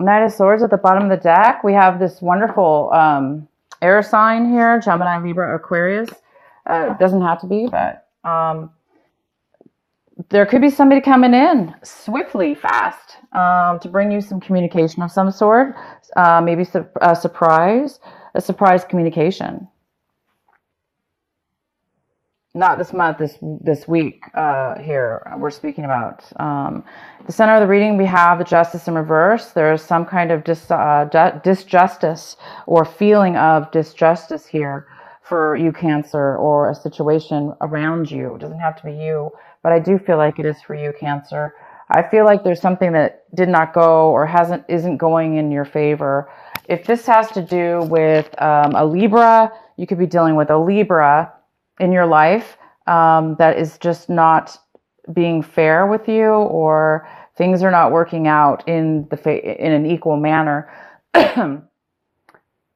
Knight of Swords at the bottom of the deck. We have this wonderful air sign here, Gemini, Libra, Aquarius. Doesn't have to be, but there could be somebody coming in swiftly, fast, to bring you some communication of some sort. Maybe a surprise communication. Not this month, this week here we're speaking about. The center of the reading, we have the Justice in reverse. There's some kind of disjustice or feeling of disjustice here for you, Cancer, or a situation around you. It doesn't have to be you, but I do feel like it is for you, Cancer. I feel like there's something that did not go or isn't going in your favor. If this has to do with a Libra, you could be dealing with a Libra in your life that is just not being fair with you, or things are not working out in an equal manner.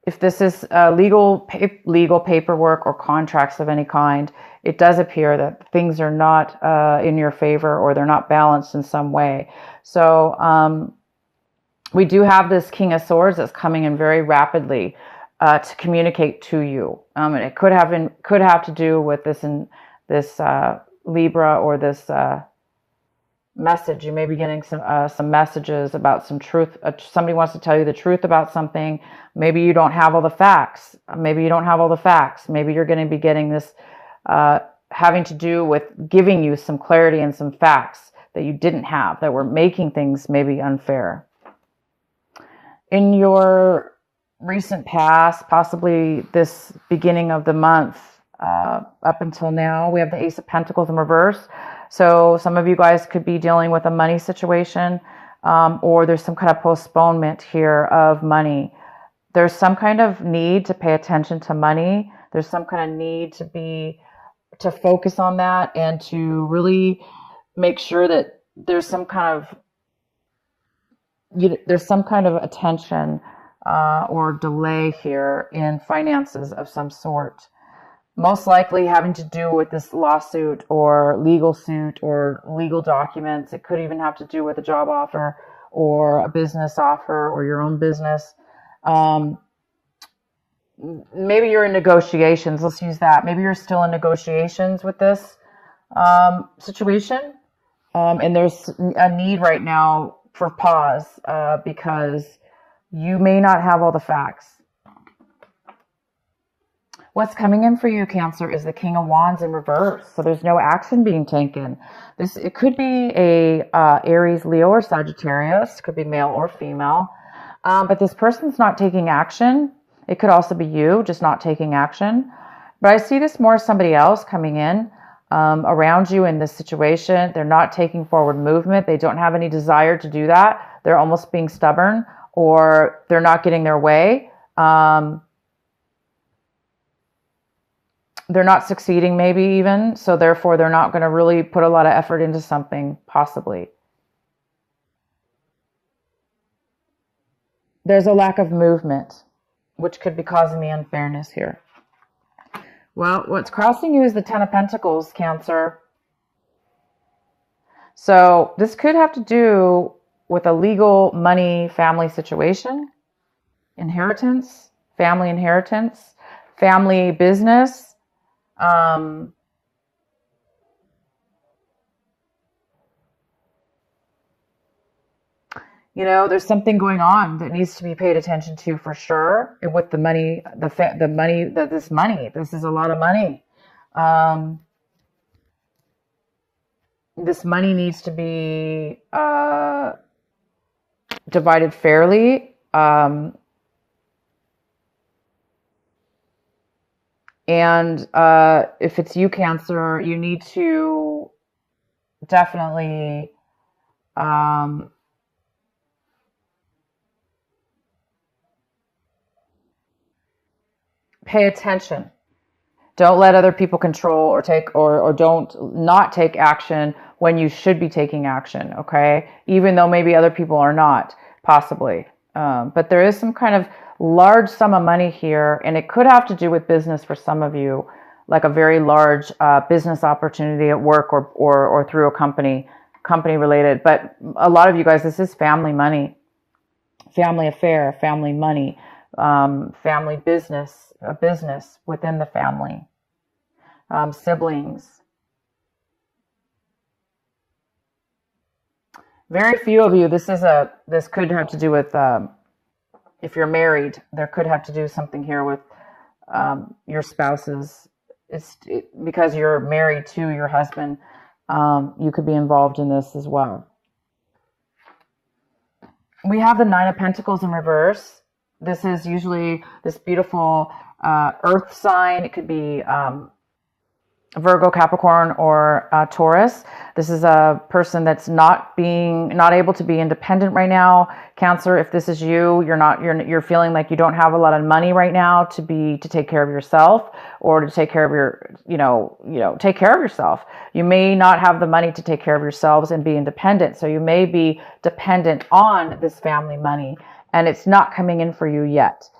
If this is legal paperwork or contracts of any kind, it does appear that things are not in your favor, or they're not balanced in some way. So we do have this King of Swords that's coming in very rapidly to communicate to you. And it could have to do with this Libra, or this message. You may be getting some messages about some truth. Somebody wants to tell you the truth about something. Maybe you don't have all the facts. Maybe you're going to be getting this having to do with giving you some clarity and some facts that you didn't have, that were making things maybe unfair. In your recent past, possibly this beginning of the month, up until now, we have the Ace of Pentacles in reverse. So some of you guys could be dealing with a money situation, or there's some kind of postponement here of money. There's some kind of need to pay attention to money. There's some kind of need to focus on that, and to really make sure that there's some kind of attention or delay here in finances of some sort. Most likely having to do with this lawsuit or legal suit or legal documents. It could even have to do with a job offer or a business offer or your own business. Maybe you're in negotiations. Let's use that. Maybe you're still in negotiations with this situation. And there's a need right now for pause because you may not have all the facts. What's coming in for you, Cancer, is the King of Wands in reverse. So there's no action being taken. It could be a Aries, Leo, or Sagittarius. It could be male or female. But this person's not taking action. It could also be you, just not taking action. But I see this more as somebody else coming in around you in this situation. They're not taking forward movement. They don't have any desire to do that. They're almost being stubborn, or they're not getting their way. They're not succeeding, maybe even. So therefore, they're not going to really put a lot of effort into something, possibly. There's a lack of movement, which could be causing the unfairness here. Well, what's crossing you is the Ten of Pentacles, Cancer. So this could have to do with a legal money family situation, inheritance, family business. There's something going on that needs to be paid attention to for sure. And with the money, this is a lot of money. This money needs to be divided fairly. And if it's you, Cancer, you need to definitely pay attention. Don't let other people control or don't not take action when you should be taking action, okay? Even though maybe other people are not, possibly. But there is some kind of large sum of money here, and it could have to do with business for some of you, like a very large business opportunity at work or through a company related. But a lot of you guys, this is family money. family affair, family money, family business, a business within the family, siblings. Very few of you, this could have to do with, if you're married, there could have to do something here with your spouses. Because you're married to your husband, you could be involved in this as well. We have the Nine of Pentacles in reverse. This is usually this beautiful earth sign. It could be Virgo, Capricorn, or Taurus. This is a person that's not able to be independent right now. Cancer, if this is you, you're feeling like you don't have a lot of money right now to take care of yourself, or to take care of take care of yourself. You may not have the money to take care of yourselves and be independent. So you may be dependent on this family money, and it's not coming in for you yet.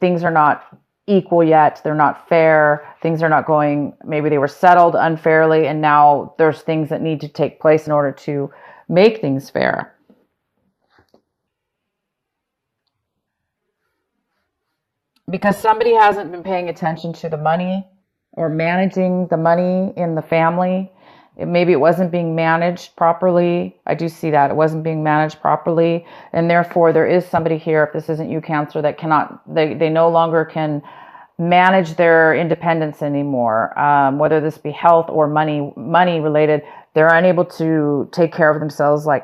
Things are not equal yet. They're not fair. Things are not going, maybe they were settled unfairly, and now there's things that need to take place in order to make things fair. Because somebody hasn't been paying attention to the money or managing the money in the family. Maybe it wasn't being managed properly. I do see that it wasn't being managed properly. And therefore there is somebody here, if this isn't you, Cancer, that they no longer can manage their independence anymore. Whether this be health or money related, they're unable to take care of themselves like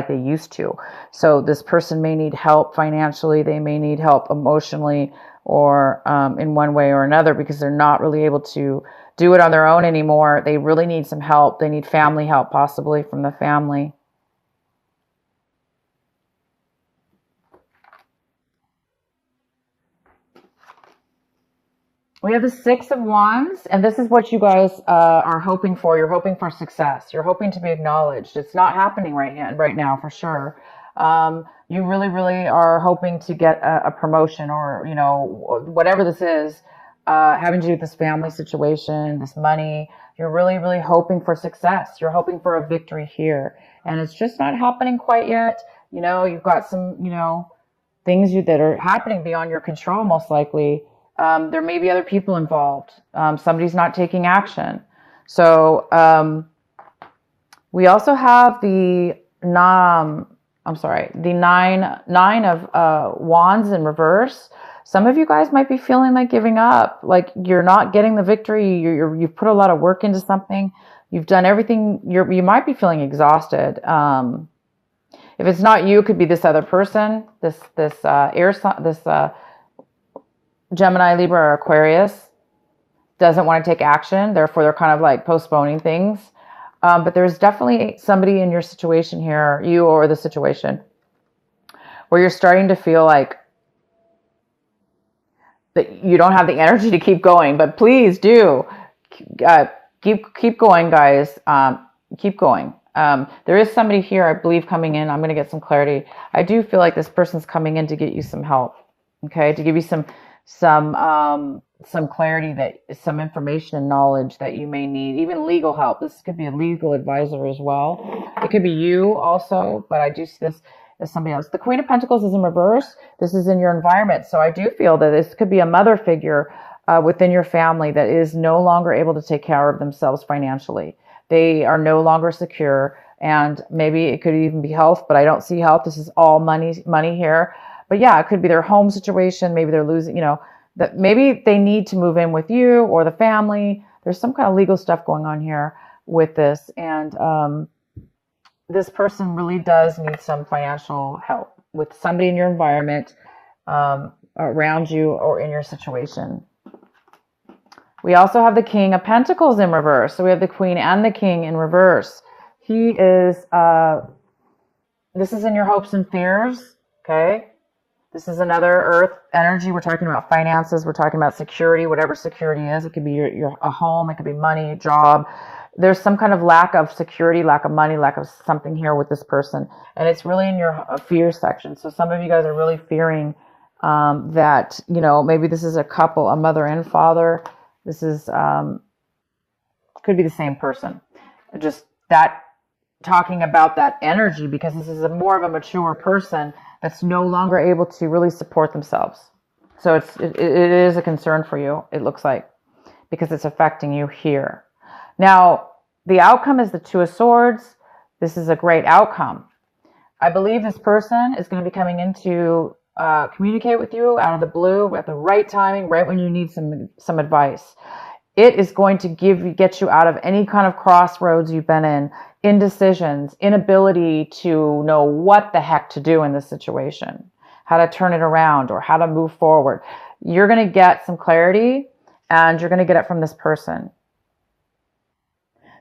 they used to. So this person may need help financially. They may need help emotionally, or in one way or another, because they're not really able to do it on their own anymore. They really need some help. They need family help, possibly from the family. We have the Six of Wands, and this is what you guys are hoping for. You're hoping for success. You're hoping to be acknowledged. It's not happening right now for sure. You really, really are hoping to get a promotion, or, whatever this is, having to do with this family situation, this money. You're really, really hoping for success. You're hoping for a victory here, and it's just not happening quite yet. You've got some, things that are happening beyond your control, most likely. There may be other people involved. Somebody's not taking action. So we also have the nine of wands in reverse. Some of you guys might be feeling like giving up, like you're not getting the victory. You've put a lot of work into something. You've done everything. You might be feeling exhausted. If it's not you, it could be this other person, this Gemini, Libra, or Aquarius doesn't want to take action. Therefore, they're kind of like postponing things. But there's definitely somebody in your situation here, you or the situation, where you're starting to feel like that you don't have the energy to keep going. But please do keep going, guys. Keep going. There is somebody here, I believe, coming in. I'm going to get some clarity. I do feel like this person's coming in to get you some help. Okay, to give you some clarity, some information and knowledge that you may need, even legal help. This could be a legal advisor as well. It could be you also, but I do see this as somebody else. The Queen of Pentacles is in reverse. This is in your environment. So I do feel that this could be a mother figure within your family that is no longer able to take care of themselves financially. They are no longer secure, and maybe it could even be health, but I don't see health. This is all money here. But yeah, it could be their home situation. Maybe they're losing, that maybe they need to move in with you or the family. There's some kind of legal stuff going on here with this. And this person really does need some financial help with somebody in your environment, around you or in your situation. We also have the King of Pentacles in reverse. So we have the Queen and the King in reverse. He is, this is in your hopes and fears. Okay. This is another earth energy. We're talking about finances. We're talking about security, whatever security is. It could be a home. It could be money, a job. There's some kind of lack of security, lack of money, lack of something here with this person. And it's really in your fear section. So some of you guys are really fearing that, maybe this is a couple, a mother and father. This is, could be the same person. Just that talking about that energy, because this is a more of a mature person that's no longer able to really support themselves. So it is a concern for you, it looks like, because it's affecting you here. Now, the outcome is the Two of Swords. This is a great outcome. I believe this person is going to be coming in to communicate with you out of the blue at the right timing, right when you need some advice. It is going to get you out of any kind of crossroads you've been in, indecisions, inability to know what the heck to do in this situation, how to turn it around or how to move forward. You're going to get some clarity, and you're going to get it from this person.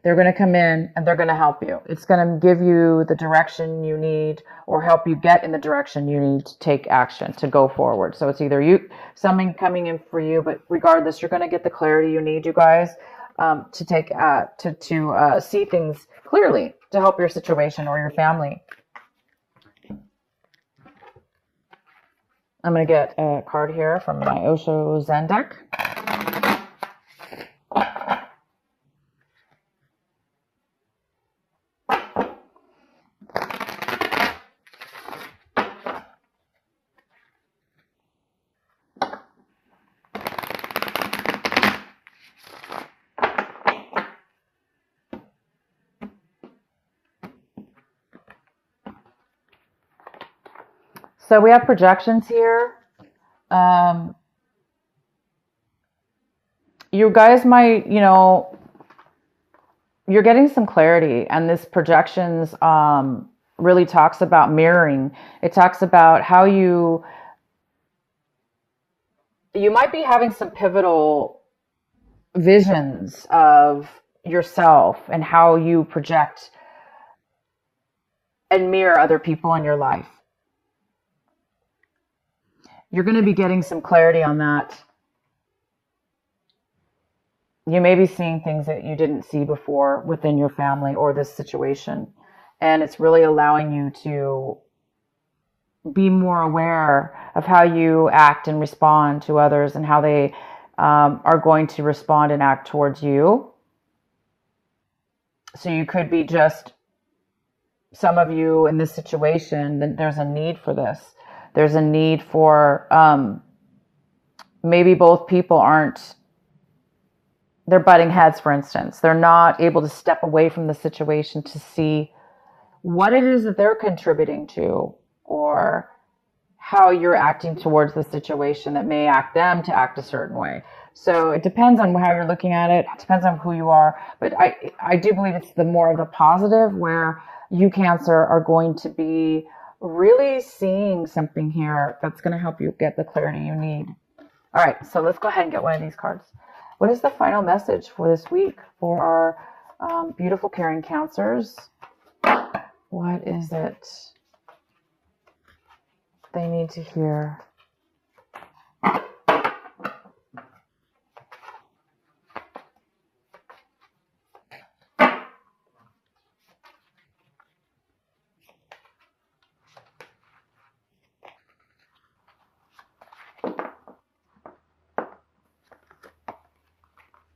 They're going to come in and they're going to help you. It's going to give you the direction you need, or help you get in the direction you need to take action, to go forward. So it's either something coming in for you, but regardless, you're going to get the clarity you need, you guys, to take to see things clearly, to help your situation or your family. I'm going to get a card here from my Osho Zen deck. So we have projections here. You guys might, you're getting some clarity, and this projections really talks about mirroring. It talks about how you might be having some pivotal visions of yourself and how you project and mirror other people in your life. You're going to be getting some clarity on that. You may be seeing things that you didn't see before within your family or this situation. And it's really allowing you to be more aware of how you act and respond to others, and how they are going to respond and act towards you. So you could be just, some of you in this situation, there's a need for this. There's a need for, maybe both people they're butting heads, for instance. They're not able to step away from the situation to see what it is that they're contributing to, or how you're acting towards the situation that may act them to act a certain way. So it depends on how you're looking at it. It depends on who you are. But I do believe it's the more of the positive, where you, Cancer, are going to be really seeing something here that's going to help you get the clarity you need. All right, so let's go ahead and get one of these cards. What is the final message for this week for our beautiful, caring Cancers? What is it they need to hear?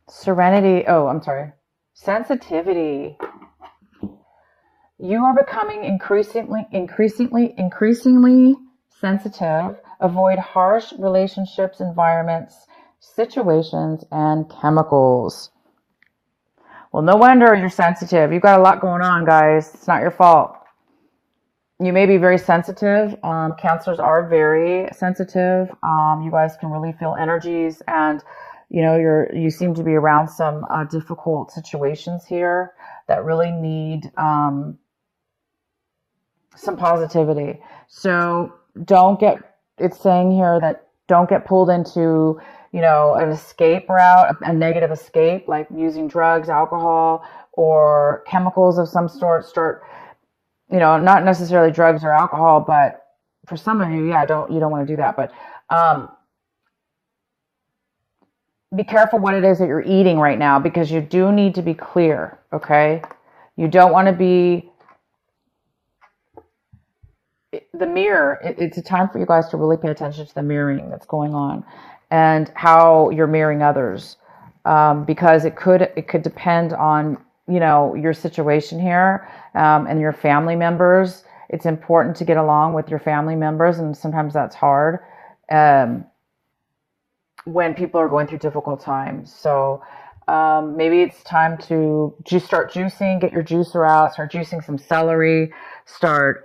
Serenity. Oh, I'm sorry. Sensitivity. You are becoming increasingly sensitive. Avoid harsh relationships, environments, situations, and chemicals. Well, no wonder you're sensitive. You've got a lot going on, guys. It's not your fault. You may be very sensitive. Cancers are very sensitive. You guys can really feel energies, and you seem to be around some difficult situations here that really need some positivity. So it's saying here that don't get pulled into, an escape route, a negative escape, like using drugs, alcohol, or chemicals of some sort. Not necessarily drugs or alcohol, but for some of you, you don't want to do that. But be careful what it is that you're eating right now, because you do need to be clear, okay? You don't want to be the mirror. It's a time for you guys to really pay attention to the mirroring that's going on and how you're mirroring others, because it could depend on your situation here, and your family members. It's important to get along with your family members, and sometimes that's hard um, when people are going through difficult times. So maybe it's time to just start juicing, get your juicer out, start juicing some celery, start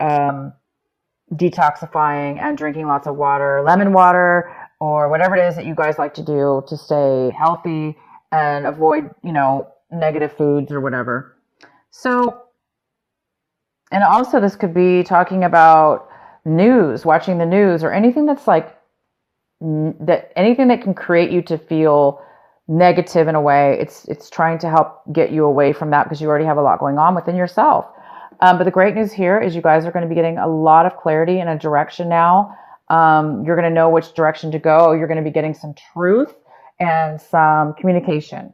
detoxifying and drinking lots of water, lemon water, or whatever it is that you guys like to do to stay healthy and avoid, negative foods or whatever. So, and also this could be talking about news, watching the news, or anything that's like anything that can create you to feel negative in a way. It's trying to help get you away from that because you already have a lot going on within yourself. But the great news here is you guys are going to be getting a lot of clarity in a direction now. You're going to know which direction to go. You're going to be getting some truth and some communication.